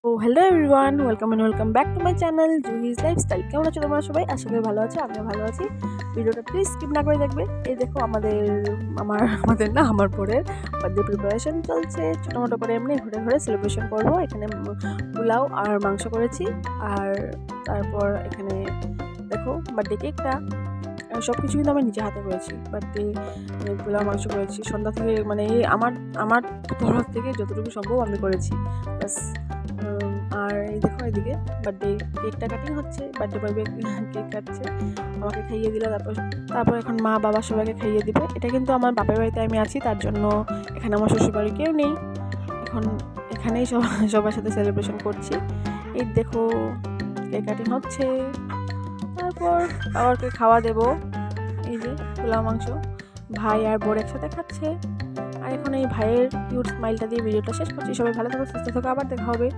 O hello everyone, welcome back to my channel Juhi's lifestyle. কেমন আছো তোমরা সবাই? আশা করি ভালো আছো, আমিও ভালো আছি। ভিডিওটা প্লিজ স্কিপ না করে দেখবে। এই দেখো আমাদের না, আমার পরের বার্থডে প্রিপারেশন চলছে। ছোটো করে এমনি ঘুরে ঘুরে সেলিব্রেশন করবো। এখানে পোলাও আর মাংস করেছি, আর তারপর এখানে দেখো বার্থডে কেকটা সব কিছু কিন্তু আমি নিজে হাতে করেছি। বার্থডে পোলাও মাংস করেছি সন্ধ্যা থেকে, মানে আমার আমার তরফ থেকে যতটুকু সম্ভব আমি করেছি ব্যাস। আর এই দেখো এদিকে বার্থডে কেকটা কাটিং হচ্ছে, বার্থডে বয় কেক কাটছে, আমাকে খাইয়ে দিল। তারপর এখন মা বাবা সবাইকে খাইয়ে দিবে। এটা কিন্তু আমার বাপের বাড়িতে আমি আছি, তার জন্য এখানে আমার শ্বশুরবাড়ি কেউ নেই। এখন এখানেই সবার সাথে সেলিব্রেশন করছি। এই দেখো কেক কাটিং হচ্ছে, তারপর বাবাকে খাওয়া দেবো। এই যে পোলাও মাংস ভাই আর বোর একসাথে খাচ্ছে। আর এখন এই ভাইয়ের কিউট স্মাইলটা দিয়ে ভিডিওটা শেষ করছি। সবাই ভালো থাকো, সুস্থ থাকো, আবার দেখা হবে।